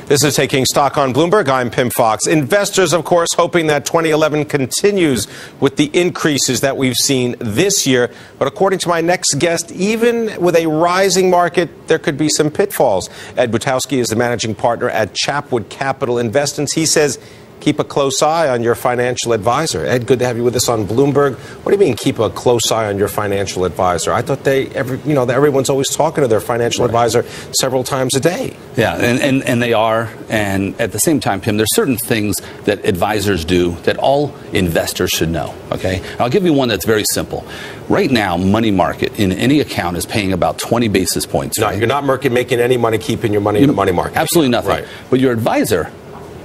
This is Taking Stock on Bloomberg. I'm Pim Fox. Investors, of course, hoping that 2011 continues with the increases that we've seen this year. But according to my next guest, even with a rising market, there could be some pitfalls. Ed Butowsky is the managing partner at Chapwood Capital Investments. He says, keep a close eye on your financial advisor. Ed, good to have you with us on Bloomberg. What do you mean, keep a close eye on your financial advisor? I thought everyone's always talking to their financial advisor several times a day. Yeah, and they are. And at the same time, Pim, there's certain things that advisors do that all investors should know. Okay, I'll give you one that's very simple. Right now, money market in any account is paying about 20 basis points. No, right? You're not making any money keeping your money in the money market. Absolutely nothing. Right. But your advisor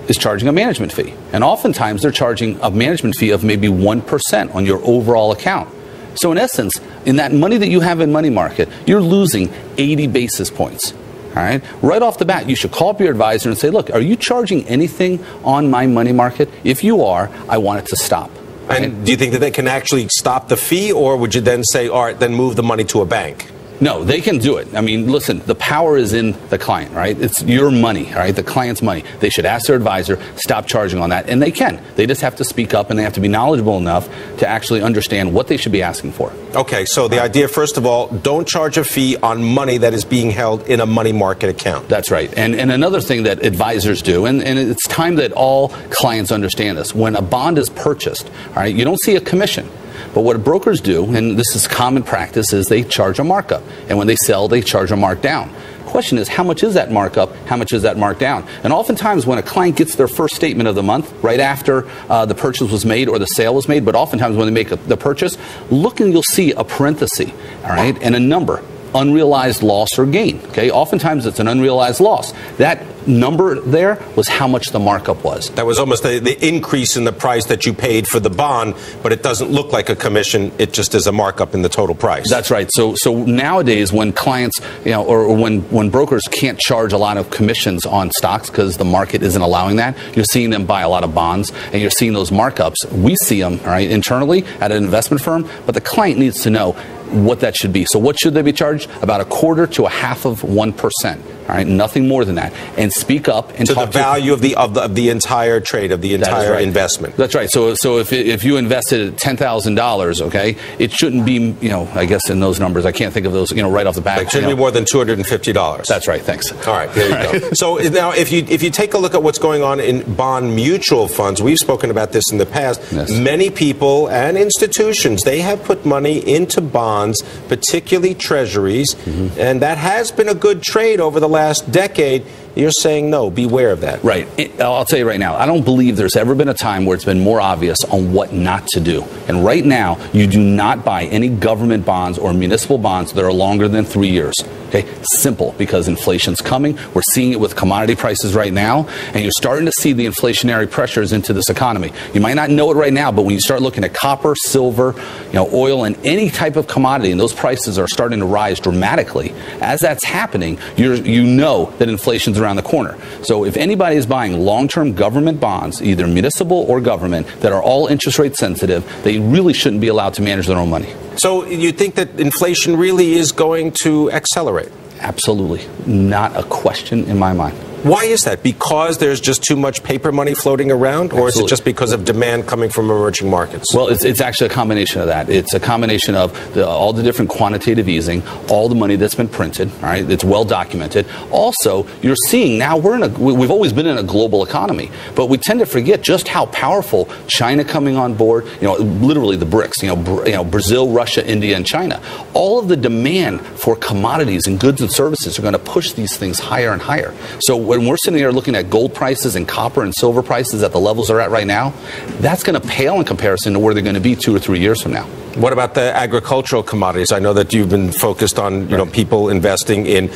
is charging a management fee. And oftentimes they're charging a management fee of maybe 1% on your overall account. So in essence, in that money that you have in money market, you're losing 80 basis points. All right? Right off the bat, you should call up your advisor and say, look, are you charging anything on my money market? If you are, I want it to stop. Right? And do you think that they can actually stop the fee, or would you then say, all right, then move the money to a bank? No, they can do it. I mean, listen, the power is in the client, right? It's your money, all right? The client's money. They should ask their advisor, stop charging on that, and they can. They just have to speak up, and they have to be knowledgeable enough to actually understand what they should be asking for. Okay, so the idea, first of all, don't charge a fee on money that is being held in a money market account. That's right. And another thing that advisors do, and it's time that all clients understand this, when a bond is purchased, all right, you don't see a commission. But what brokers do, and this is common practice, is they charge a markup. And when they sell, they charge a markdown. The question is, how much is that markup? How much is that markdown? And oftentimes when a client gets their first statement of the month, right after the purchase was made or the sale was made, but oftentimes when they make the purchase, look and you'll see a parenthesis, all right, and a number. Unrealized loss or gain. Okay, oftentimes it's an unrealized loss. That number there was how much the markup was. That was almost the increase in the price that you paid for the bond, but it doesn't look like a commission. It just is a markup in the total price. That's right. So nowadays, when clients, or when brokers can't charge a lot of commissions on stocks because the market isn't allowing that, you're seeing them buy a lot of bonds, and you're seeing those markups. We see them, all right, internally at an investment firm, but the client needs to know what that should be. So what should they be charged? About 1/4 to 1/2 of 1%. All right, nothing more than that. And speak up and to talk the value of the entire trade, of the entire investment. That's right. So if you invested $10,000, okay, it shouldn't be, I guess in those numbers, I can't think of those, right off the bat. It shouldn't be more than $250. That's right. Thanks. All right, there you go. So now, if you take a look at what's going on in bond mutual funds, we've spoken about this in the past. Yes. Many people and institutions, they have put money into bonds, particularly treasuries, and that has been a good trade over the last decade. You're saying no, beware of that. Right. I'll tell you right now, I don't believe there's ever been a time where it's been more obvious on what not to do. And right now, you do not buy any government bonds or municipal bonds that are longer than 3 years. Okay? Simple, because inflation's coming. We're seeing it with commodity prices right now, and you're starting to see the inflationary pressures into this economy. You might not know it right now, but when you start looking at copper, silver, oil, and any type of commodity, and those prices are starting to rise dramatically, as that's happening, you know that inflation's around the corner. So if anybody is buying long-term government bonds, either municipal or government, that are all interest rate sensitive, they really shouldn't be allowed to manage their own money. So you think that inflation really is going to accelerate? Absolutely. Not a question in my mind. Why is that? Because there's just too much paper money floating around? Or is it just because of demand coming from emerging markets? Well, it's actually a combination of that. It's a combination of all the different quantitative easing, all the money that's been printed, all right? It's well documented. Also, you're seeing now we've always been in a global economy, but we tend to forget just how powerful China coming on board, literally the BRICS, Brazil, Russia, India, and China. All of the demand for commodities and goods and services are going to push these things higher and higher. So when we're sitting here looking at gold prices and copper and silver prices at the levels they're at right now, that's going to pale in comparison to where they're going to be 2 or 3 years from now. What about the agricultural commodities? I know that you've been focused on people investing in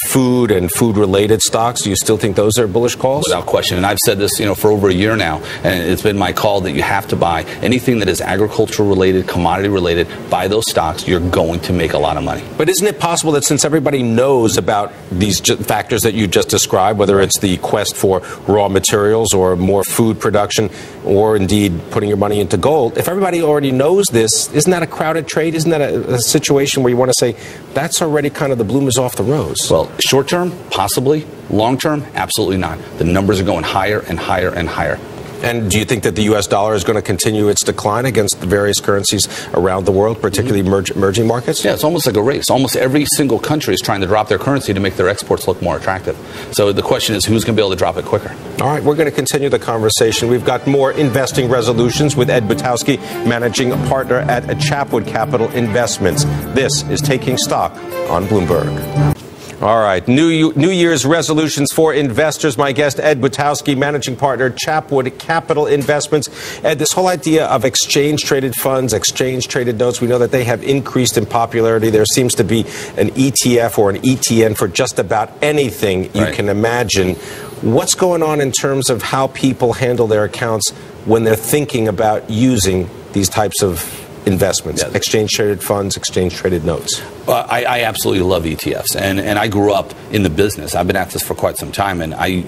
food and food-related stocks. Do you still think those are bullish calls? Without question. And I've said this for over a year now, and it's been my call that you have to buy anything that is agricultural-related, commodity-related. Buy those stocks. You're going to make a lot of money. But isn't it possible that since everybody knows about these factors that you just described, whether it's the quest for raw materials or more food production, or indeed putting your money into gold, if everybody already knows this, isn't that a crowded trade? Isn't that a situation where you want to say that's already kind of the bloom is off the rose? Well, short term, possibly. Long term, absolutely not. The numbers are going higher and higher and higher. And do you think that the U.S. dollar is going to continue its decline against the various currencies around the world, particularly emerging markets? Yeah, it's almost like a race. Almost every single country is trying to drop their currency to make their exports look more attractive. So the question is, who's going to be able to drop it quicker? All right, we're going to continue the conversation. We've got more investing resolutions with Ed Butowsky, managing partner at Chapwood Capital Investments. This is Taking Stock on Bloomberg. All right, New Year's resolutions for investors. My guest, Ed Butowsky, managing partner, Chapwood Capital Investments. Ed, this whole idea of exchange-traded funds, exchange-traded notes, we know that they have increased in popularity. There seems to be an ETF or an ETN for just about anything you can imagine. What's going on in terms of how people handle their accounts when they're thinking about using these types of investments, exchange-traded funds, exchange-traded notes? I absolutely love ETFs, and I grew up in the business. I've been at this for quite some time, and I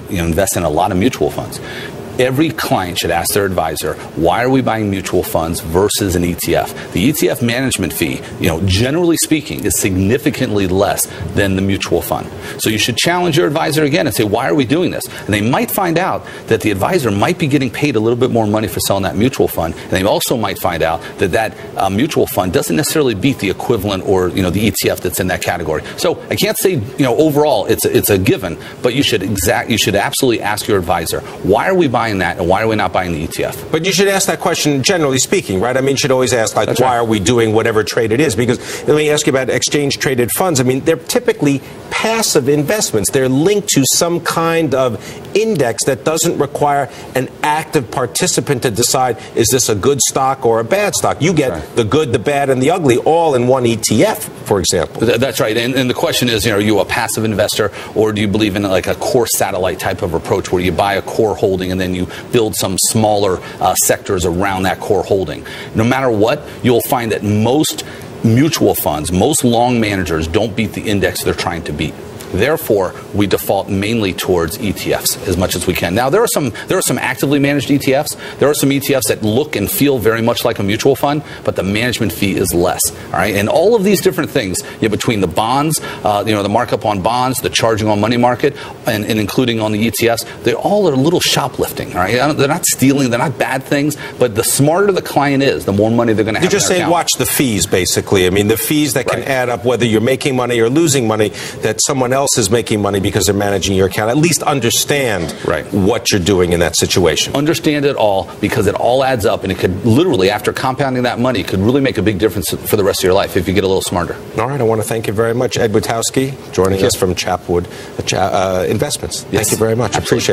invest in a lot of mutual funds. Every client should ask their advisor, why are we buying mutual funds versus an ETF? The ETF management fee, generally speaking, is significantly less than the mutual fund. So you should challenge your advisor again and say, why are we doing this? And they might find out that the advisor might be getting paid a little bit more money for selling that mutual fund. And they also might find out that that mutual fund doesn't necessarily beat the equivalent or the ETF that's in that category. So I can't say overall it's a given, but you should absolutely ask your advisor, why are we buying that, and why are we not buying the ETF? But you should ask that question generally speaking, right? I mean, you should always ask, like, why are we doing whatever trade it is? Because let me ask you about exchange-traded funds. I mean, they're typically passive investments. They're linked to some kind of index that doesn't require an active participant to decide, is this a good stock or a bad stock? You get the good, the bad, and the ugly all in one ETF, for example. That's right. And the question is, are you a passive investor, or do you believe in like a core satellite type of approach where you buy a core holding and then you build some smaller sectors around that core holding? No matter what, you'll find that most mutual funds, most long managers don't beat the index they're trying to beat. Therefore, we default mainly towards ETFs as much as we can. Now, there are some actively managed ETFs. There are some ETFs that look and feel very much like a mutual fund, but the management fee is less. All right, and all of these different things, between the bonds, the markup on bonds, the charging on money market, and including on the ETFs, they all are a little shoplifting. All right, they're not stealing, they're not bad things, but the smarter the client is, the more money they're going to have. You just say watch the fees, basically. I mean, the fees that can add up, whether you're making money or losing money, that someone else is making money because they're managing your account. At least understand what you're doing in that situation. Understand it all, because it all adds up, and it could literally, after compounding that money, could really make a big difference for the rest of your life if you get a little smarter. All right, I want to thank you very much, Ed Butowsky, joining us from Chapwood Investments. Thank you very much. Absolutely. Appreciate it.